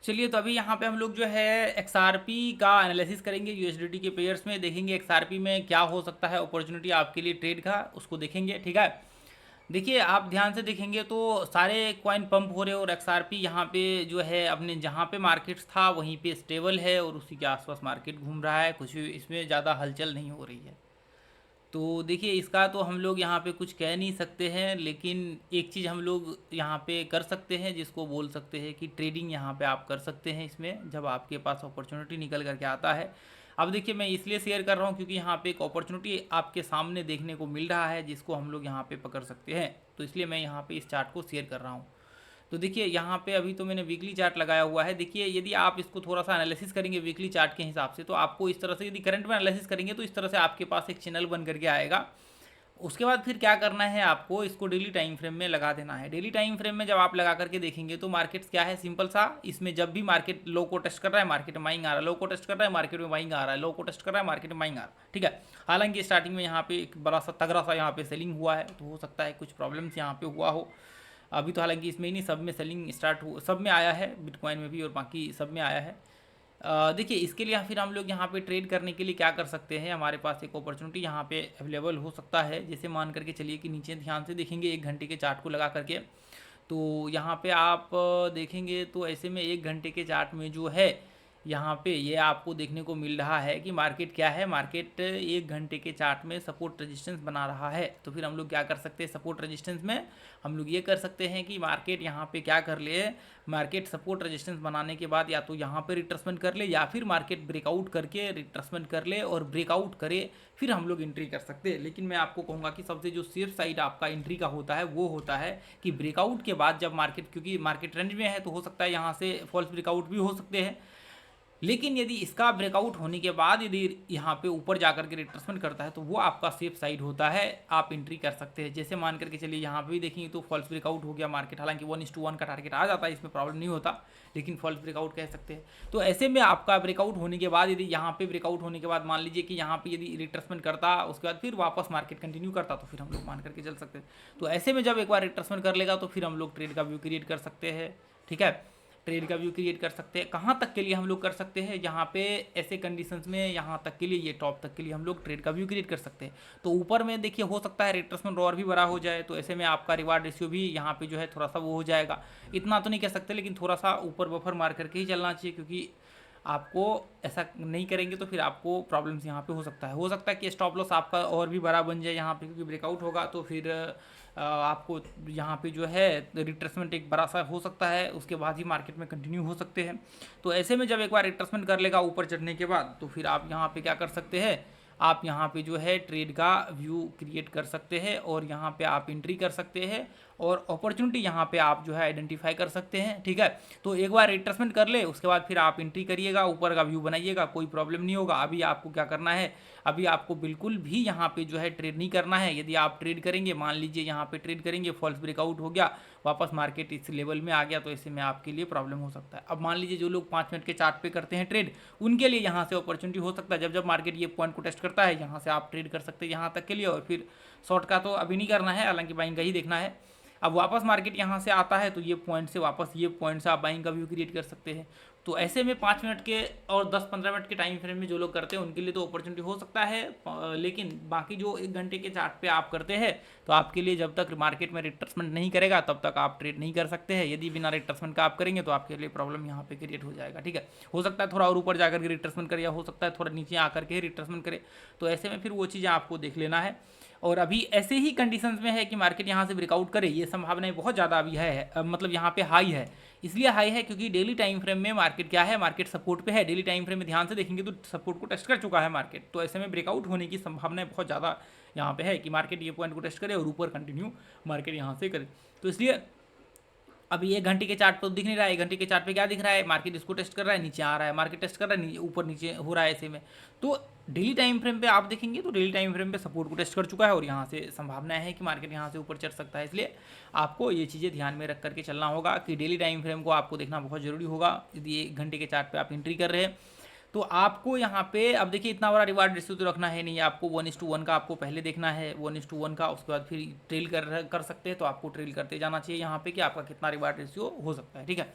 चलिए, तो अभी यहाँ पे हम लोग जो है XRP का एनालिसिस करेंगे यूएसडीटी के पेयर्स में, देखेंगे XRP में क्या हो सकता है अपॉर्चुनिटी आपके लिए ट्रेड का, उसको देखेंगे। ठीक है, देखिए आप ध्यान से देखेंगे तो सारे कॉइन पंप हो रहे हैं और XRP यहाँ पे जो है अपने जहाँ पे मार्केट्स था वहीं पे स्टेबल है और उसी के आसपास मार्केट घूम रहा है, कुछ इसमें ज़्यादा हलचल नहीं हो रही है। तो देखिए इसका तो हम लोग यहाँ पे कुछ कह नहीं सकते हैं, लेकिन एक चीज़ हम लोग यहाँ पे कर सकते हैं जिसको बोल सकते हैं कि ट्रेडिंग यहाँ पे आप कर सकते हैं इसमें, जब आपके पास अपॉर्चुनिटी निकल करके आता है। अब देखिए मैं इसलिए शेयर कर रहा हूँ क्योंकि यहाँ पे एक अपॉर्चुनिटी आपके सामने देखने को मिल रहा है जिसको हम लोग यहाँ पे पकड़ सकते हैं, तो इसलिए मैं यहाँ पे इस चार्ट को शेयर कर रहा हूँ। तो देखिए यहाँ पे अभी तो मैंने वीकली चार्ट लगाया हुआ है। देखिए यदि आप इसको थोड़ा सा एनालिसिस करेंगे वीकली चार्ट के हिसाब से, तो आपको इस तरह से, यदि करंट में एनालिसिस करेंगे तो इस तरह से आपके पास एक चैनल बन करके आएगा। उसके बाद फिर क्या करना है, आपको इसको डेली टाइम फ्रेम में लगा देना है। डेली टाइम फ्रेम में जब आप लगा करके देखेंगे तो मार्केट्स क्या है, सिंपल सा, इसमें जब भी मार्केट लो को टेस्ट कर रहा है मार्केट में बाइंग आ रहा है, लो को टेस्ट कर रहा है मार्केट में बाइंग आ रहा है, लो को टेस्ट कर रहा है मार्केट में बाइंग आ रहा है। ठीक है, हालांकि स्टार्टिंग में यहाँ पे एक बड़ा सा तगड़ा सा यहाँ पे सेलिंग हुआ है, तो हो सकता है कुछ प्रॉब्लम्स यहाँ पे हुआ हो। अभी तो हालांकि इसमें ही नहीं, सब में सेलिंग स्टार्ट हो, सब में आया है, बिटकॉइन में भी और बाकी सब में आया है। देखिए इसके लिए फिर हम लोग यहाँ पे ट्रेड करने के लिए क्या कर सकते हैं, हमारे पास एक अपॉर्चुनिटी यहाँ पे अवेलेबल हो सकता है। जैसे मान करके चलिए कि नीचे ध्यान से देखेंगे 1 घंटे के चार्ट को लगा करके, तो यहाँ पे आप देखेंगे तो ऐसे में 1 घंटे के चार्ट में जो है यहाँ पे ये आपको देखने को मिल रहा है कि मार्केट क्या है, मार्केट 1 घंटे के चार्ट में सपोर्ट रेजिस्टेंस बना रहा है। तो फिर हम लोग क्या कर सकते हैं, सपोर्ट रेजिस्टेंस में हम लोग ये कर सकते हैं कि मार्केट यहाँ पे क्या कर ले, मार्केट सपोर्ट रेजिस्टेंस बनाने के बाद या तो यहाँ पे रिट्रेसमेंट कर ले या फिर मार्केट ब्रेकआउट करके रिट्रेसमेंट कर ले और ब्रेकआउट करे, फिर हम लोग एंट्री कर सकते हैं। लेकिन मैं आपको कहूँगा कि सबसे जो सेफ साइड आपका एंट्री का होता है वो होता है कि ब्रेकआउट के बाद जब मार्केट, क्योंकि मार्केट रेंज में है तो हो सकता है यहाँ से फॉल्स ब्रेकआउट भी हो सकते हैं, लेकिन यदि इसका ब्रेकआउट होने के बाद यदि यहाँ पे ऊपर जाकर के रिट्रेसमेंट करता है तो वो आपका सेफ साइड होता है, आप एंट्री कर सकते हैं। जैसे मान करके चलिए यहाँ पे भी देखेंगे तो फॉल्स ब्रेकआउट हो गया मार्केट, हालांकि 1:1 का टारगेट आ जाता है, इसमें प्रॉब्लम नहीं होता, लेकिन फॉल्स ब्रेकआउट कह सकते हैं। तो ऐसे में आपका ब्रेकआउट होने के बाद, यदि यहाँ पे ब्रेकआउट होने के बाद मान लीजिए कि यहाँ पे यदि रिट्रेसमेंट करता उसके बाद फिर वापस मार्केट कंटिन्यू करता, तो फिर हम लोग मान करके चल सकते हैं। तो ऐसे में जब एक बार रिट्रेसमेंट कर लेगा तो फिर हम लोग ट्रेड का व्यू क्रिएट कर सकते हैं। ठीक है, ट्रेड का व्यू क्रिएट कर सकते हैं। कहाँ तक के लिए हम लोग कर सकते हैं, यहाँ पे ऐसे कंडीशंस में यहाँ तक के लिए, ये टॉप तक के लिए हम लोग ट्रेड का व्यू क्रिएट कर सकते हैं। तो ऊपर में देखिए हो सकता है रिट्रेसमेंट और भी बड़ा हो जाए, तो ऐसे में आपका रिवार्ड रेशियो भी यहाँ पे जो है थोड़ा सा वो हो जाएगा। इतना तो नहीं कह सकते, लेकिन थोड़ा सा ऊपर बफर मार करके ही चलना चाहिए, क्योंकि आपको ऐसा नहीं करेंगे तो फिर आपको प्रॉब्लम्स यहाँ पे हो सकता है कि स्टॉप लॉस आपका और भी बड़ा बन जाए यहाँ पे, क्योंकि ब्रेकआउट होगा तो फिर आपको यहाँ पे जो है रिट्रेसमेंट एक बड़ा सा हो सकता है, उसके बाद ही मार्केट में कंटिन्यू हो सकते हैं। तो ऐसे में जब एक बार रिट्रेसमेंट कर लेगा ऊपर चढ़ने के बाद, तो फिर आप यहाँ पे क्या कर सकते हैं, आप यहाँ पे जो है ट्रेड का व्यू क्रिएट कर सकते हैं और यहाँ पे आप एंट्री कर सकते हैं और अपॉर्चुनिटी यहाँ पे आप जो है आइडेंटिफाई कर सकते हैं। ठीक है, तो एक बार रिट्रेसमेंट कर ले उसके बाद फिर आप एंट्री करिएगा, ऊपर का व्यू बनाइएगा, कोई प्रॉब्लम नहीं होगा। अभी आपको क्या करना है, अभी आपको बिल्कुल भी यहाँ पे जो है ट्रेड नहीं करना है। यदि आप ट्रेड करेंगे, मान लीजिए यहाँ पे ट्रेड करेंगे, फॉल्स ब्रेकआउट हो गया, वापस मार्केट इस लेवल में आ गया, तो ऐसे में आपके लिए प्रॉब्लम हो सकता है। अब मान लीजिए जो लोग 5 मिनट के चार्ट पे करते हैं ट्रेड, उनके लिए यहाँ से अपॉर्चुनिटी हो सकता है, जब जब मार्केट ये पॉइंट को टेस्ट करता है यहाँ से आप ट्रेड कर सकते हैं यहाँ तक के लिए, और फिर शॉर्ट का तो अभी नहीं करना है, हालांकि बाइंग का ही देखना है। अब वापस मार्केट यहाँ से आता है तो ये पॉइंट से वापस ये पॉइंट से आप बाइंग का व्यू क्रिएट कर सकते हैं। तो ऐसे में 5 मिनट के और 10-15 मिनट के टाइम फ्रेम में जो लोग करते हैं उनके लिए तो अपॉर्चुनिटी हो सकता है, लेकिन बाकी जो 1 घंटे के चार्ट पे आप करते हैं तो आपके लिए जब तक मार्केट में रिट्रेसमेंट नहीं करेगा तब तक आप ट्रेड नहीं कर सकते हैं। यदि बिना रिट्रेसमेंट का आप करेंगे तो आपके लिए प्रॉब्लम यहाँ पे क्रिएट हो जाएगा। ठीक है, हो सकता है थोड़ा और ऊपर जाकर के रिट्रेसमेंट करे, या हो सकता है थोड़ा नीचे आकर के रिट्रेसमेंट करे, तो ऐसे में फिर वो चीज़ें आपको देख लेना है। और अभी ऐसे ही कंडीशंस में है कि मार्केट यहाँ से ब्रेकआउट करे, ये संभावनाएं बहुत ज़्यादा अभी है, मतलब यहाँ पे हाई है। इसलिए हाई है क्योंकि डेली टाइम फ्रेम में मार्केट क्या है, मार्केट सपोर्ट पे है। डेली टाइम फ्रेम में ध्यान से देखेंगे तो सपोर्ट को टेस्ट कर चुका है मार्केट, तो ऐसे में ब्रेकआउट होने की संभावनाएं बहुत ज़्यादा यहाँ पे है कि मार्केट ये पॉइंट को टेस्ट करे और ऊपर कंटिन्यू मार्केट यहाँ से करे। तो इसलिए अभी 1 घंटे के चार्ट पर दिख नहीं रहा है, 1 घंटे के चार्ट पे क्या दिख रहा है, मार्केट इसको टेस्ट कर रहा है, नीचे आ रहा है, मार्केट टेस्ट कर रहा है, ऊपर नीचे हो रहा है ऐसे में। तो डेली टाइम फ्रेम पे आप देखेंगे तो डेली टाइम फ्रेम पे सपोर्ट को टेस्ट कर चुका है और यहाँ से संभावना है कि मार्केट यहाँ से ऊपर चढ़ सकता है। इसलिए आपको ये चीज़ें ध्यान में रख करके चलना होगा कि डेली टाइम फ्रेम को आपको देखना बहुत ज़रूरी होगा। यदि 1 घंटे के चार्ट पर आप एंट्री कर रहे हैं तो आपको यहाँ पे, अब देखिए इतना बड़ा रिवार्ड रेशियो तो रखना है नहीं, आपको 1:1 का आपको पहले देखना है, 1:1 का, उसके बाद फिर ट्रेल कर सकते हैं, तो आपको ट्रेल करते जाना चाहिए यहाँ पे कि आपका कितना रिवार्ड रेशियो हो सकता है। ठीक है,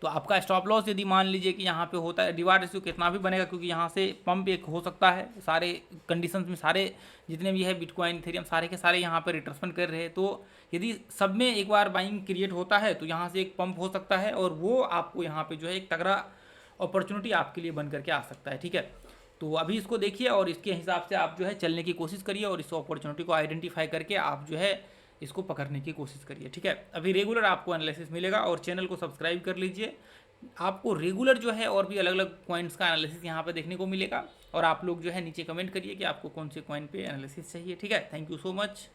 तो आपका स्टॉप लॉस यदि मान लीजिए कि यहाँ पे होता है, रिवार्ड रेशियो कितना भी बनेगा, क्योंकि यहाँ से पंप एक हो सकता है, सारे कंडीशंस में सारे जितने भी है बिटकॉइन इथेरियम सारे के सारे यहाँ पे रिट्रेसमेंट कर रहे हैं, तो यदि सब में एक बार बाइंग क्रिएट होता है तो यहाँ से एक पंप हो सकता है और वो आपको यहाँ पे जो है एक तगड़ा अपॉर्चुनिटी आपके लिए बन करके आ सकता है। ठीक है, तो अभी इसको देखिए और इसके हिसाब से आप जो है चलने की कोशिश करिए और इस अपॉर्चुनिटी को आइडेंटिफाई करके आप जो है इसको पकड़ने की कोशिश करिए। ठीक है, अभी रेगुलर आपको एनालिसिस मिलेगा और चैनल को सब्सक्राइब कर लीजिए। आपको रेगुलर जो है और भी अलग अलग पॉइंट्स का एनालिसिस यहाँ पे देखने को मिलेगा और आप लोग जो है नीचे कमेंट करिए कि आपको कौन से कॉइन पे एनालिसिस चाहिए। ठीक है, थैंक यू सो मच।